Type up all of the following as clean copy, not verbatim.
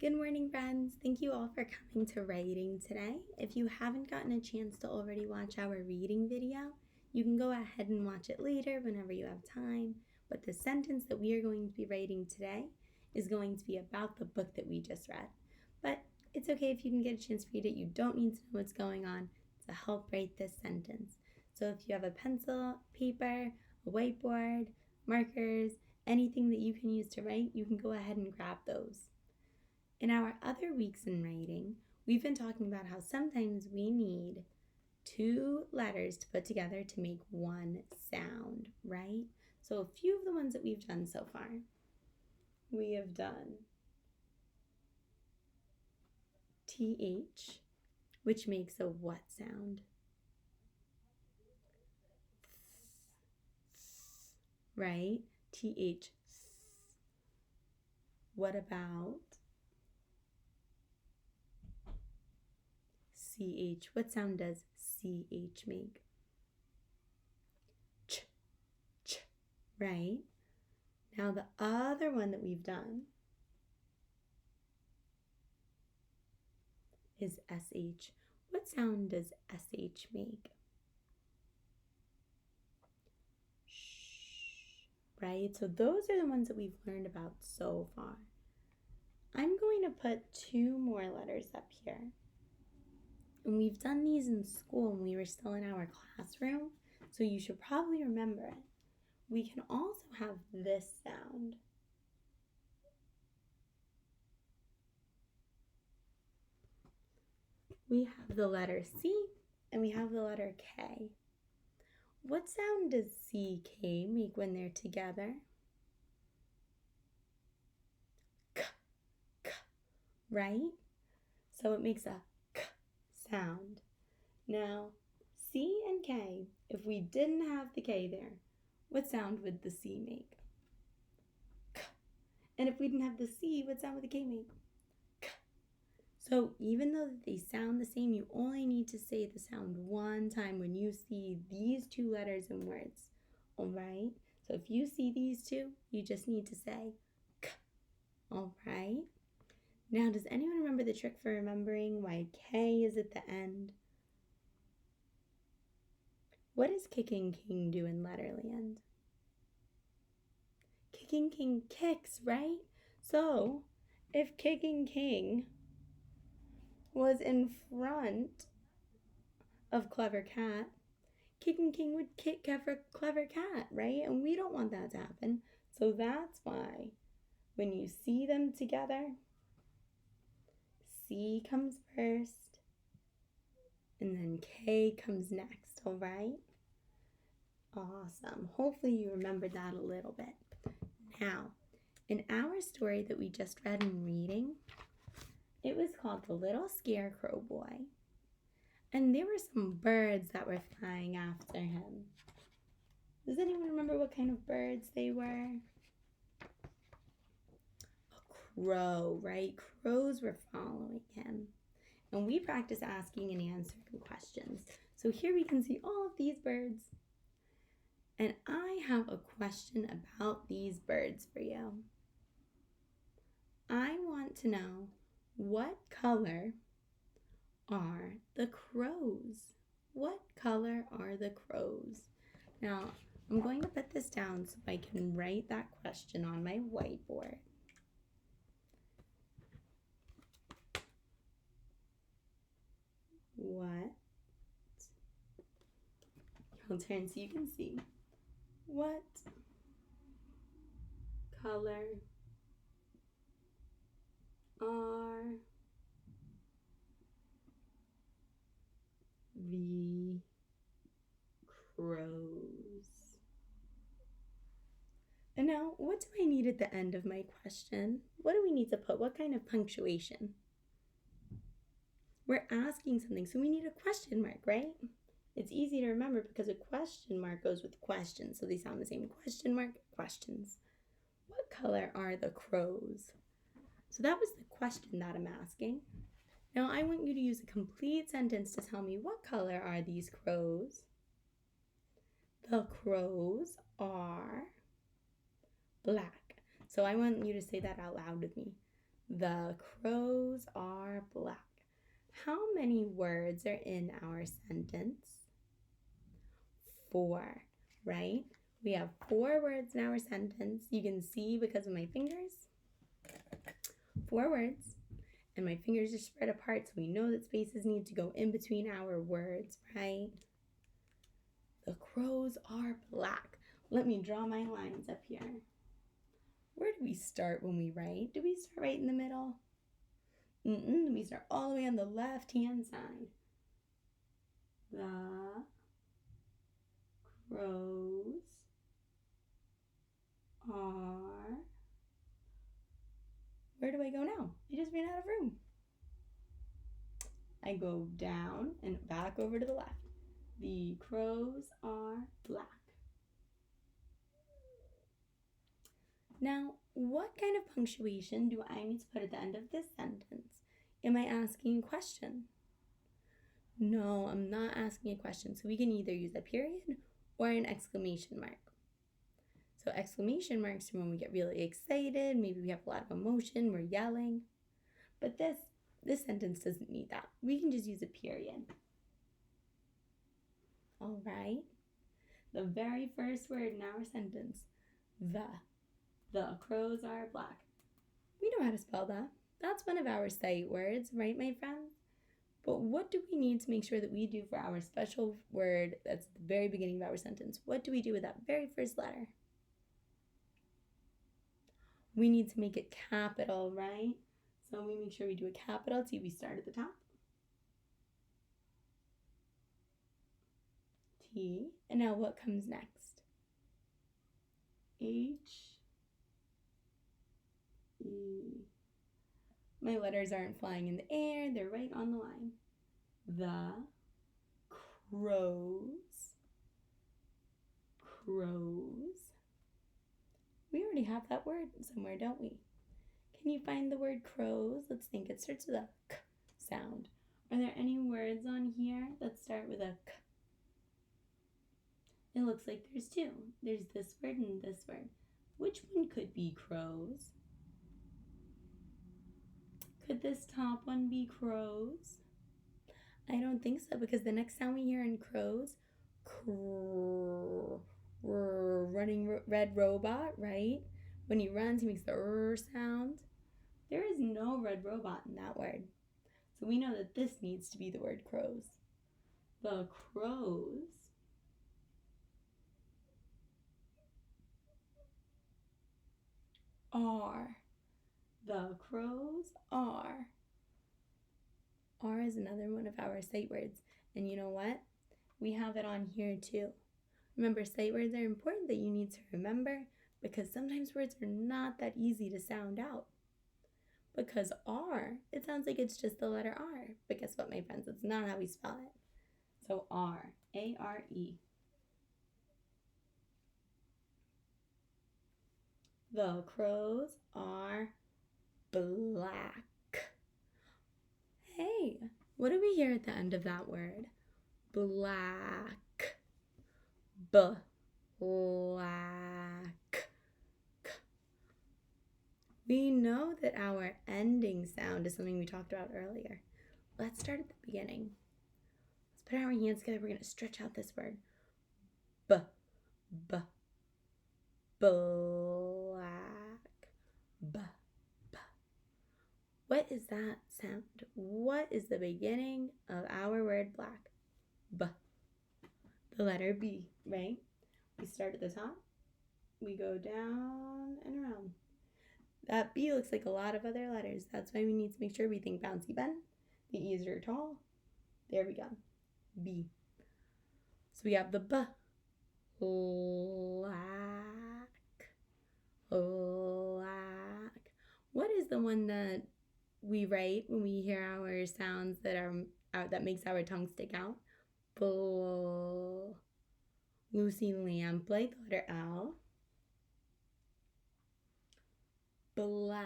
Good morning, friends. Thank you all for coming to writing today. If you haven't gotten a chance to already watch our reading video, you can go ahead and watch it later whenever you have time. But the sentence that we are going to be writing today is going to be about the book that we just read. But it's okay if you can get a chance to read it. You don't need to know what's going on to help write this sentence. So if you have a pencil, paper, a whiteboard, markers, anything that you can use to write, you can go ahead and grab those. In our other weeks in writing, we've been talking about how sometimes we need two letters to put together to make one sound, right? So a few of the ones that we've done so far. We have done TH, which makes a what sound? Right? TH. What about CH? What sound does CH make? Ch, ch, right? Now the other one that we've done is SH. What sound does SH make? Shh, right? So those are the ones that we've learned about so far. I'm going to put two more letters up here. And we've done these in school when we were still in our classroom, so you should probably remember it. We can also have this sound. We have the letter C and we have the letter K. What sound does CK make when they're together? K, K, right? So it makes a K sound. Now, C and K, if we didn't have the K there, what sound would the C make? K. And if we didn't have the C, what sound would the K make? K. So even though they sound the same, you only need to say the sound one time when you see these two letters in words. All right? So if you see these two, you just need to say K. All right? Now, does anyone remember the trick for remembering why K is at the end? What does Kicking King do in Letterland? Kicking King kicks, right? So, if Kicking King was in front of Clever Cat, Kicking King would kick Clever Cat, right? And we don't want that to happen. So that's why when you see them together, C comes first, and then K comes next, all right? Awesome. Hopefully you remembered that a little bit. Now, in our story that we just read in reading, it was called The Little Scarecrow Boy. And there were some birds that were flying after him. Does anyone remember what kind of birds they were? A crow, right? Crows were following him. And we practice asking and answering questions. So here we can see all of these birds. And I have a question about these birds for you. I want to know, what color are the crows? What color are the crows? Now, I'm going to put this down so I can write that question on my whiteboard. What? I'll turn so you can see. What color are the crows? And now, what do I need at the end of my question? What do we need to put? What kind of punctuation? We're asking something, so we need a question mark, right? It's easy to remember because a question mark goes with questions, so they sound the same. Question mark, questions. What color are the crows? So that was the question that I'm asking. Now I want you to use a complete sentence to tell me, what color are these crows? The crows are black. So I want you to say that out loud with me. The crows are black. How many words are in our sentence? 4, right? We have 4 words in our sentence. You can see because of my fingers. 4 words. And my fingers are spread apart, so we know that spaces need to go in between our words, right? The crows are black. Let me draw my lines up here. Where do we start when we write? Do we start right in the middle? We start all the way on the left-hand side. The crows are... Where do I go now? I just ran out of room. I go down and back over to the left. The crows are black. Now, what kind of punctuation do I need to put at the end of this sentence? Am I asking a question? No, I'm not asking a question. So we can either use a period or an exclamation mark. So exclamation marks are when we get really excited, maybe we have a lot of emotion, we're yelling. But this sentence doesn't need that. We can just use a period. All right. The very first word in our sentence, the crows are black. We know how to spell that. That's one of our sight words, right, my friends? But what do we need to make sure that we do for our special word that's at the very beginning of our sentence? What do we do with that very first letter? We need to make it capital, right? So we make sure we do a capital T. We start at the top. T. And now what comes next? H. E. My letters aren't flying in the air. They're right on the line. The crows. We already have that word somewhere, don't we? Can you find the word crows? Let's think. It starts with a k sound. Are there any words on here that start with a k? It looks like there's 2. There's this word and this word. Which one could be crows? Could this top one be crows? I don't think so, because the next sound we hear in crows, running red robot, right? When he runs, he makes the sound. There is no red robot in that word. So we know that this needs to be the word crows. The crows are. The crows are. R is another one of our sight words. And you know what? We have it on here too. Remember, sight words are important that you need to remember because sometimes words are not that easy to sound out. Because R, it sounds like it's just the letter R. But guess what, my friends? It's not how we spell it. So R, A-R-E. The crows are black. Hey, what do we hear at the end of that word? Black. Black. We know that our ending sound is something we talked about earlier. Let's start at the beginning. Let's put our hands together. We're going to stretch out this word. Black. What is that sound? What is the beginning of our word black? B. The letter B, right? We start at the top. We go down and around. That B looks like a lot of other letters. That's why we need to make sure we think bouncy Ben. The E's are tall. There we go. B. So we have the B. Black. What is the one that we write when we hear our sounds that makes our tongue stick out? Lucy Lamplight, the letter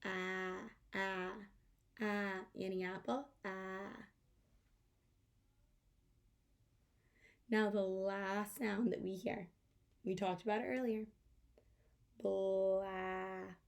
L. Annie Apple. Now the last sound that we hear, we talked about it earlier. Black.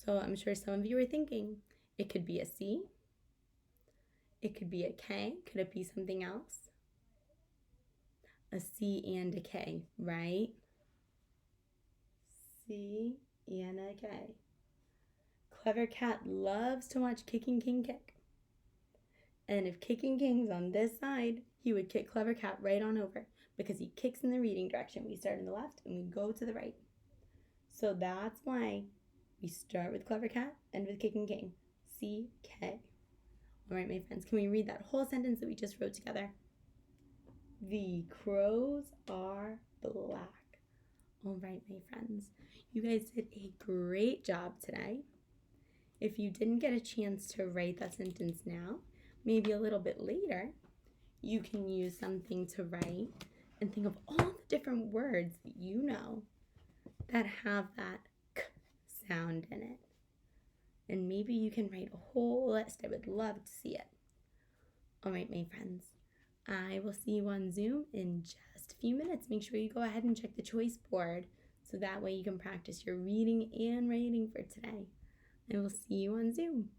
So I'm sure some of you are thinking, it could be a C, it could be a K, could it be something else? A C and a K, right? C and a K. Clever Cat loves to watch Kicking King kick. And if Kicking King's on this side, he would kick Clever Cat right on over because he kicks in the reading direction. We start in the left and we go to the right. So that's why we start with Clever Cat and with Kicking King. C-K. All right, my friends, can we read that whole sentence that we just wrote together? The crows are black. All right, my friends, you guys did a great job today. If you didn't get a chance to write that sentence now, maybe a little bit later, you can use something to write and think of all the different words that you know that have that k sound in it. And maybe you can write a whole list. I would love to see it. All right, my friends, I will see you on Zoom in just a few minutes. Make sure you go ahead and check the choice board so that way you can practice your reading and writing for today. I will see you on Zoom.